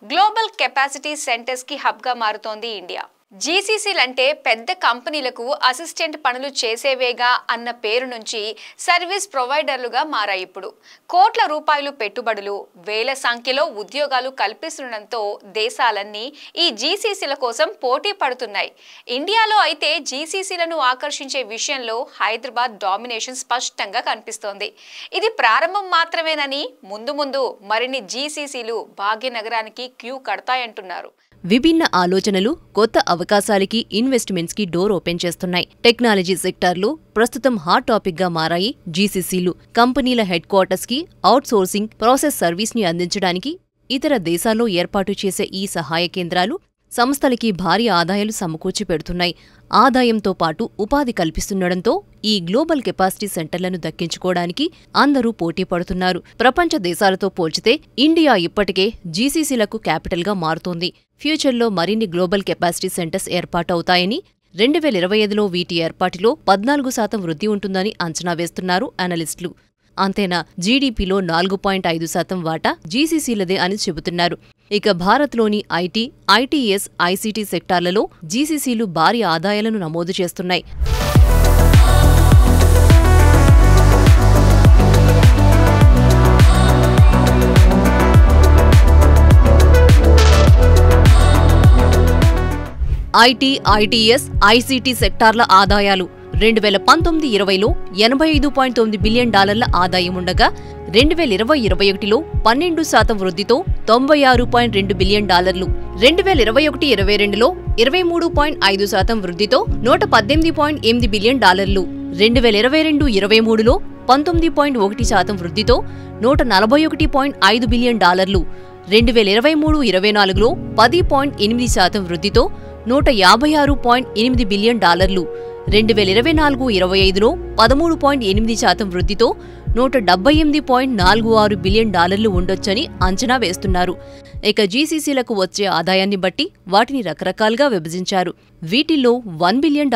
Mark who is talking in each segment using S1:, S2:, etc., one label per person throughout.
S1: Global capacity centres కి hub గా మారుతోంది ఇండియా. జీసీసీలంటే పెద్ద కంపెనీలకు అసిస్టెంట్ పనులు చేసేవేగా అన్న పేరు నుంచి సర్వీస్ ప్రొవైడర్లుగా మారాయి. ఇప్పుడు కోట్ల రూపాయలు పెట్టుబడులు, వేల సంఖ్యలో ఉద్యోగాలు కల్పిస్తుండటంతో దేశాలన్నీ ఈ జీసీసీల కోసం పోటీ పడుతున్నాయి. ఇండియాలో అయితే జీసీసీలను ఆకర్షించే విషయంలో హైదరాబాద్ డామినేషన్ స్పష్టంగా కనిపిస్తోంది. ఇది ప్రారంభం మాత్రమేనని ముందు ముందు మరిన్ని జీసీసీలు భాగ్యనగరానికి క్యూ కడతాయంటున్నారు.
S2: విభిన్న ఆలోచనలు కొత్త అవకాశాలకి ఇన్వెస్ట్మెంట్స్ కి డోర్ ఓపెన్ చేస్తున్నాయి. టెక్నాలజీ సెక్టార్లో ప్రస్తుతం హాట్ టాపిక్ గా మారాయి జీసీసీలు. కంపెనీల హెడ్ క్వార్టర్స్ కి అవుట్ సోర్సింగ్ ప్రాసెస్ సర్వీస్ ని అందించడానికి ఇతర దేశాల్లో ఏర్పాటు చేసే ఈ సహాయ కేంద్రాలు సంస్థలకి భారీ ఆదాయాలు సమకూర్చి పెడుతున్నాయి. ఆదాయంతో పాటు ఉపాధి కల్పిస్తుండటంతో ఈ గ్లోబల్ కెపాసిటీ సెంటర్లను దక్కించుకోవడానికి అందరూ పోటీ పడుతున్నారు. ప్రపంచ దేశాలతో పోల్చితే ఇండియా ఇప్పటికే జీసీసీలకు క్యాపిటల్గా మారుతోంది. ఫ్యూచర్లో మరిన్ని గ్లోబల్ కెపాసిటీ సెంటర్స్ ఏర్పాటవుతాయని, 2025లో వీటి ఏర్పాటులో 14% వృద్ధి ఉంటుందని అంచనా వేస్తున్నారు అనలిస్టులు. అంతేనా, జీడీపీలో 4.5% వాటా జీసీసీలదే అని చెబుతున్నారు. ఇక భారత్లోని ఐటీ, ఐటీఎస్, ఐసీటీ సెక్టార్లలో జీసీసీలు భారీ ఆదాయాలను నమోదు చేస్తున్నాయి. ఐటీ, ఐటీఎస్, ఐసీటీ సెక్టార్ల ఆదాయాలు 2019-20లో $85.9 బిలియన్ ఆదాయం ఉండగా 2020-21లో 12% వృద్ధితో $96.2 బిలియన్, 2021-22లో 23.5% వృద్ధితో $118.8 బిలియన్, 2022-23లో 19.1% వృద్ధితో $141.5 బిలియన్, 2023-24లో 10.8% వృద్ధితో $156.8 బిలియన్, 2024-25లో 13.8% వృద్ధితో $178.46 బిలియన్ ఉండొచ్చని అంచనా వేస్తున్నారు. ఇక జీసీసీలకు వచ్చే ఆదాయాన్ని బట్టి వాటిని రకరకాలుగా విభజించారు. వీటిల్లో $1 బిలియన్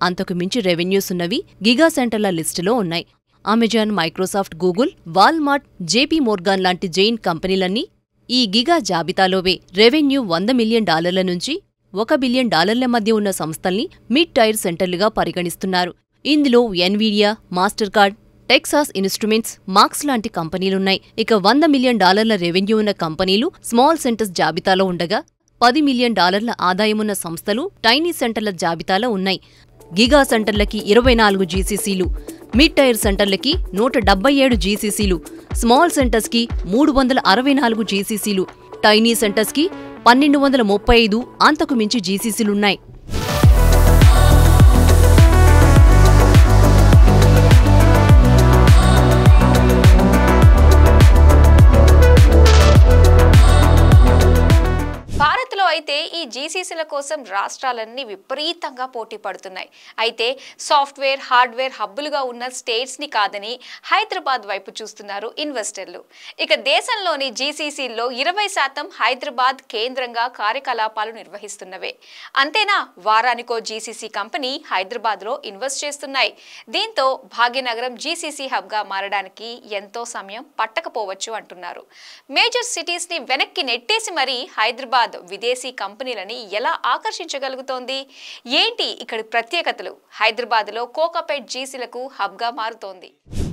S2: అంతకు మించి రెవెన్యూస్ ఉన్నవి గిగా సెంటర్ల లిస్టులో ఉన్నాయి. Amazon, Microsoft, Google, Walmart, JP Morgan లాంటి జైంట్ కంపెనీలన్నీ ఈ గిగా జాబితాలోవే. రెవెన్యూ $100 మిలియన్ నుంచి $1 బిలియన్ మధ్య ఉన్న సంస్థల్ని మిడ్ టైర్ సెంటర్లుగా పరిగణిస్తున్నారు. ఇందులో Nvidia, master card, Texas instruments, marks లాంటి కంపెనీలున్నాయి. ఇక $100 మిలియన్ రెవెన్యూ ఉన్న కంపెనీలు స్మాల్ సెంటర్స్ జాబితాలో ఉండగా, $10 మిలియన్ ఆదాయమున్న సంస్థలు టైనీ సెంటర్ల జాబితాలో ఉన్నాయి. గిగా సెంటర్లకి 24 జీసీసీలు, మిడ్ టైర్ సెంటర్లకి 177 జీసీసీలు, స్మాల్ సెంటర్స్కి 364 జీసీసీలు, టైనీ సెంటర్స్కి 1235 అంతకు మించి జీసీసీలున్నాయి.
S1: భారత్లో అయితే ఈ జీసీసీల కోసం రాష్ట్రాలన్నీ విపరీతంగా పోటీ పడుతున్నాయి. అయితే సాఫ్ట్వేర్, హార్డ్వేర్ హబ్బులుగా ఉన్న స్టేట్స్ని కాదని హైదరాబాద్ వైపు చూస్తున్నారు ఇన్వెస్టర్లు. ఇక దేశంలోని జీసీసీల్లో 20% హైదరాబాద్ కేంద్రంగా కార్యకలాపాలు నిర్వహిస్తున్నవే. అంతేనా, వారానికో జీసీసీ కంపెనీ హైదరాబాద్లో ఇన్వెస్ట్ చేస్తున్నాయి. దీంతో భాగ్యనగరం జీసీసీ హబ్గా మారడానికి ఎంతో సమయం పట్టకపోవచ్చు అంటున్నారు. మేజర్ సిటీస్ని వెనక్కి నెట్టేసి మరీ హైదరాబాద్ విదేశీ కంపెనీలని ఎలా ఆకర్షించగలుగుతోంది? ఏంటి ఇక్కడి ప్రత్యేకతలు? హైదరాబాద్లో కోకాపేట్ జీసీలకు హబ్గా మారుతోంది.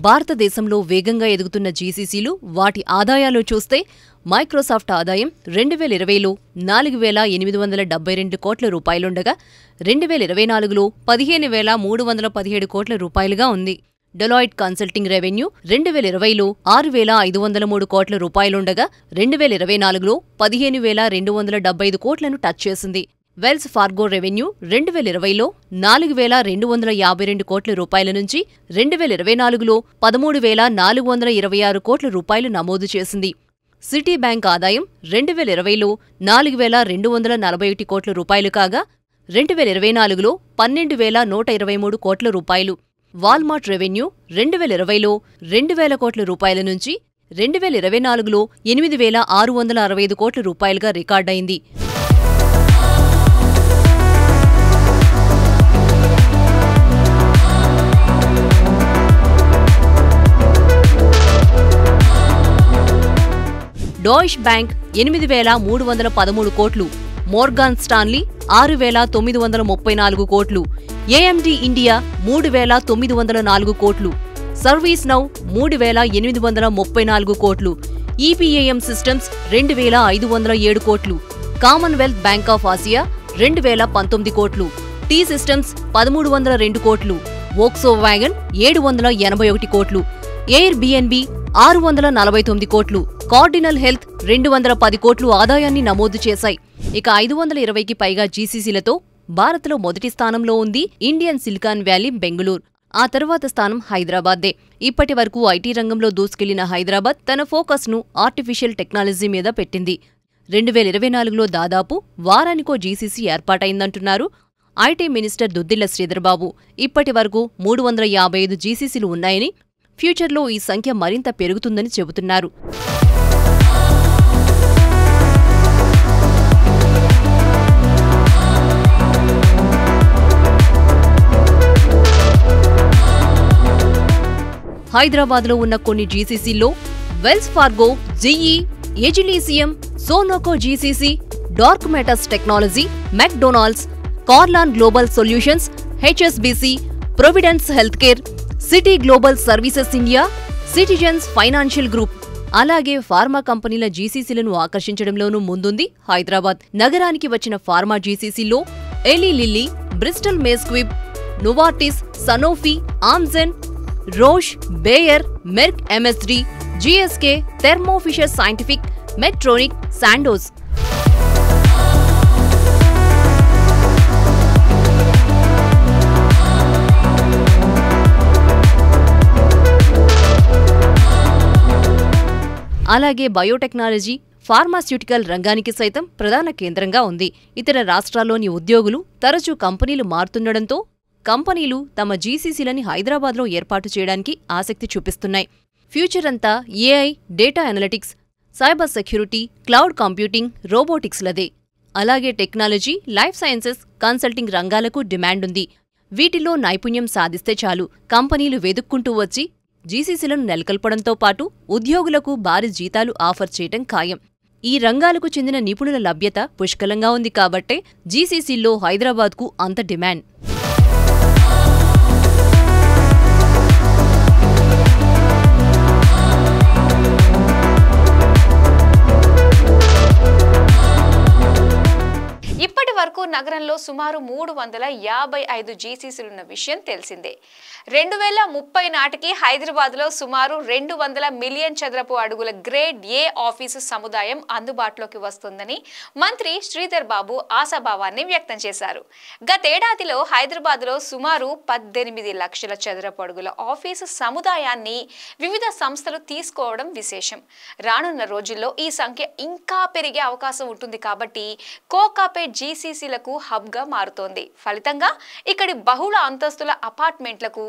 S2: భారతదేశంలో వేగంగా ఎదుగుతున్న జీసీసీలు, వాటి ఆదాయాలు చూస్తే మైక్రోసాఫ్ట్ ఆదాయం 2020లో $4,872 కోట్ల రూపాయలుండగా 2024లో $15,317 కోట్ల రూపాయలుగా ఉంది. డెలాయిట్ కన్సల్టింగ్ రెవెన్యూ 2020లో $6,503 కోట్ల రూపాయలుండగా 2024లో $15,275 కోట్లను టచ్ చేసింది. వెల్స్ ఫార్గో రెవెన్యూ 2020లో $4,252 కోట్ల రూపాయల నుంచి 2024లో $13,426 కోట్ల రూపాయలు నమోదు చేసింది. సిటీ బ్యాంక్ ఆదాయం 2020లో $4,241 కోట్ల రూపాయలు కాగా 2024లో $12,123 కోట్ల రూపాయలు. వాల్మార్ట్ రెవెన్యూ 2020లో $2,000 కోట్ల రూపాయల నుంచి 2024లో $8,665 కోట్ల రూపాయలుగా రికార్డైంది. డాయిష్ బ్యాంక్ 8,313 కోట్లు, మోర్గాన్ స్టాన్లీ 6,934 కోట్లు, ఏఎండి ఇండియా 3,904 కోట్లు, సర్వీస్ నౌ 3,834 కోట్లు, ఈపీఏఎం సిస్టమ్స్ 2,507 కోట్లు, కామన్వెల్త్ బ్యాంక్ ఆఫ్ ఆసియా 2,019 కోట్లు, టీ సిస్టమ్స్ 1,302 కోట్లు, వోక్సో వ్యాగన్ 781 కోట్లు, ఎయిర్ బిఎన్బి 649 కోట్లు, కార్డినల్ హెల్త్ 210 కోట్లు ఆదాయాన్ని నమోదు చేశాయి. ఇక 520కి పైగా జీసీసీలతో భారత్లో మొదటి స్థానంలో ఉంది ఇండియన్ సిలికాన్ వ్యాలీ బెంగళూరు. ఆ తర్వాత స్థానం హైదరాబాద్దే. ఇప్పటి వరకు ఐటీ రంగంలో దూసుకెళ్లిన హైదరాబాద్ తన ఫోకస్ను ఆర్టిఫిషియల్ టెక్నాలజీ మీద పెట్టింది. 2024లో దాదాపు వారానికో GCC ఏర్పాటైందంటున్నారు IT minister Duddilla Sridhar Babu. ఇప్పటి వరకు 355 జీసీసీలు ఉన్నాయని, ఫ్యూచర్లో ఈ సంఖ్య మరింత పెరుగుతుందని చెబుతున్నారు. హైదరాబాద్లో ఉన్న కొన్ని జీసీసీల్లో Wells Fargo, GE, Agilisium, Sonoco GCC, Dark Matters technology, McDonald's, Carelon global solutions, HSBC, Providence health care, Citi global services India, Citizens Financial Group, అలాగే ఫార్మా కంపెనీల జీసీసీలను ఆకర్షించడంలోనూ ముందుంది హైదరాబాద్. నగరానికి వచ్చిన ఫార్మా జీసీసీల్లో Eli Lilly, Bristol Myers Squibb, Novartis, Sanofi, Amgen, Roche, Bayer, Merck MSD, GSK, Thermo Fisher Scientific, Medtronic, Sandoz. అలాగే biotechnology, pharmaceutical రంగానికి సైతం ప్రధాన కేంద్రంగా ఉంది. ఇతర రాష్ట్రాల్లోని ఉద్యోగులు తరచూ కంపెనీలు మారుతుండటంతో కంపెనీలు తమ జీసీసీలని హైదరాబాద్లో ఏర్పాటు చేయడానికి ఆసక్తి చూపిస్తున్నాయి. ఫ్యూచర్ అంతా AI, data analytics, cyber security, cloud computing, రోబోటిక్స్లదే. అలాగే టెక్నాలజీ, లైఫ్ సైన్సెస్, కన్సల్టింగ్ రంగాలకు డిమాండుంది. వీటిలో నైపుణ్యం సాధిస్తే చాలు కంపెనీలు వెదుక్కుంటూ వచ్చి జీసీసీలను నెలకొల్పడంతో పాటు ఉద్యోగులకు భారీ జీతాలు ఆఫర్ చేయటం ఖాయం. ఈ రంగాలకు చెందిన నిపుణుల లభ్యత పుష్కలంగా ఉంది కాబట్టే జీసీసీల్లో హైదరాబాద్కు అంత డిమాండ్.
S1: ఇప్పటి వరకు నగరంలో సుమారు 355 జీసీసీలున్న విషయం తెలిసిందే. 2030 నాటికి హైదరాబాద్లో సుమారు 200 మిలియన్ చదరపు అడుగుల గ్రేడ్ ఏ ఆఫీసు సముదాయం అందుబాటులోకి వస్తుందని మంత్రి శ్రీధర్ బాబు ఆశాభావాన్ని వ్యక్తం చేశారు. గతేడాదిలో హైదరాబాద్లో సుమారు 18 లక్షల చదరపు అడుగుల ఆఫీసు సముదాయాన్ని వివిధ సంస్థలు తీసుకోవడం విశేషం. రానున్న రోజుల్లో ఈ సంఖ్య ఇంకా పెరిగే అవకాశం ఉంటుంది కాబట్టి కోకాపేట్ జీసీసీలకు హబ్గా మారుతోంది. ఫలితంగా ఇక్కడి బహుళ అంతస్తుల అపార్ట్మెంట్లకు,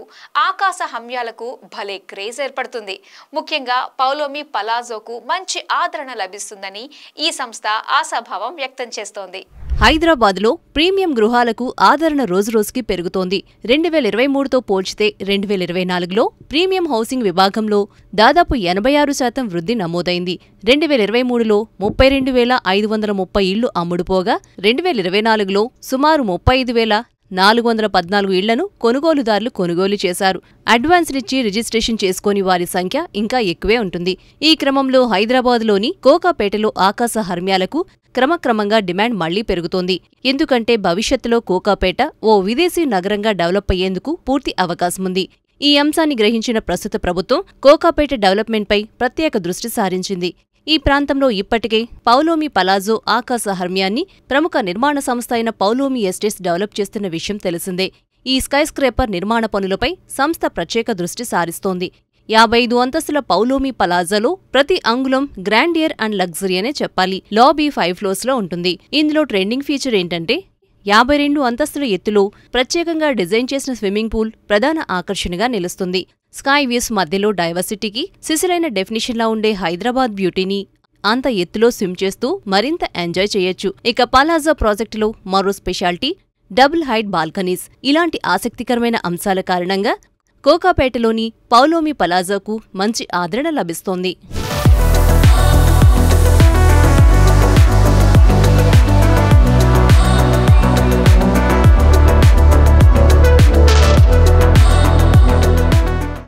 S1: ఆకాశ హమ్యాలకు భలే క్రేజ్ ఏర్పడుతుంది. ముఖ్యంగా పౌలోమి పలాజోకు మంచి ఆదరణ లభిస్తుందని ఈ సంస్థ ఆశాభావం వ్యక్తం చేస్తోంది.
S2: హైదరాబాద్లో ప్రీమియం గృహాలకు ఆదరణ రోజురోజుకి పెరుగుతోంది. 2023తో పోల్చితే 2024లో ప్రీమియం హౌసింగ్ విభాగంలో దాదాపు 86% వృద్ధి నమోదైంది. 2023లో 32,530 ఇళ్లు అమ్ముడుపోగా 2024లో సుమారు 35,414 ఇళ్లను కొనుగోలుదారులు కొనుగోలు చేశారు. అడ్వాన్స్నిచ్చి రిజిస్ట్రేషన్ చేసుకోని వారి సంఖ్య ఇంకా ఎక్కువే ఉంటుంది. ఈ క్రమంలో హైదరాబాద్లోని కోకాపేటలో ఆకాశ హర్మ్యాలకు క్రమక్రమంగా డిమాండ్ మళ్లీ పెరుగుతోంది. ఎందుకంటే భవిష్యత్తులో కోకాపేట ఓ విదేశీ నగరంగా డెవలప్ అయ్యేందుకు పూర్తి అవకాశముంది. ఈ అంశాన్ని గ్రహించిన ప్రస్తుత ప్రభుత్వం కోకాపేట డెవలప్మెంట్పై ప్రత్యేక దృష్టి సారించింది. ఈ ప్రాంతంలో ఇప్పటికే పౌలోమి పలాజో ఆకాశ హర్మ్యాన్ని ప్రముఖ నిర్మాణ సంస్థ అయిన పౌలోమి ఎస్టేట్స్ డెవలప్ చేస్తున్న విషయం తెలిసిందే. ఈ స్కైస్క్రేపర్ నిర్మాణ పనులపై సంస్థ ప్రత్యేక దృష్టి సారిస్తోంది. 55 అంతస్తుల పౌలోమి పలాజాలో ప్రతి అంగుళం గ్రాండియర్ అండ్ లగ్జరీ అనే చెప్పాలి. లాబీ 5 ఫ్లోర్స్లో ఉంటుంది. ఇందులో ట్రెండింగ్ ఫీచర్ ఏంటంటే 52 అంతస్తుల ఎత్తులో ప్రత్యేకంగా డిజైన్ చేసిన స్విమ్మింగ్ పూల్ ప్రధాన ఆకర్షణగా నిలుస్తుంది. స్కై వ్యూస్ మధ్యలో డైవర్సిటీకి సిసిలైన డెఫినిషన్లా ఉండే హైదరాబాద్ బ్యూటీని అంత ఎత్తులో స్విమ్ చేస్తూ మరింత ఎంజాయ్ చేయొచ్చు. ఇక పలాజా ప్రాజెక్టులో మరో స్పెషాలిటీ డబుల్ హైట్ బాల్కనీస్. ఇలాంటి ఆసక్తికరమైన అంశాల కారణంగా కోకాపేటలోని పౌలోమి పలాజాకు మంచి ఆదరణ లభిస్తోంది.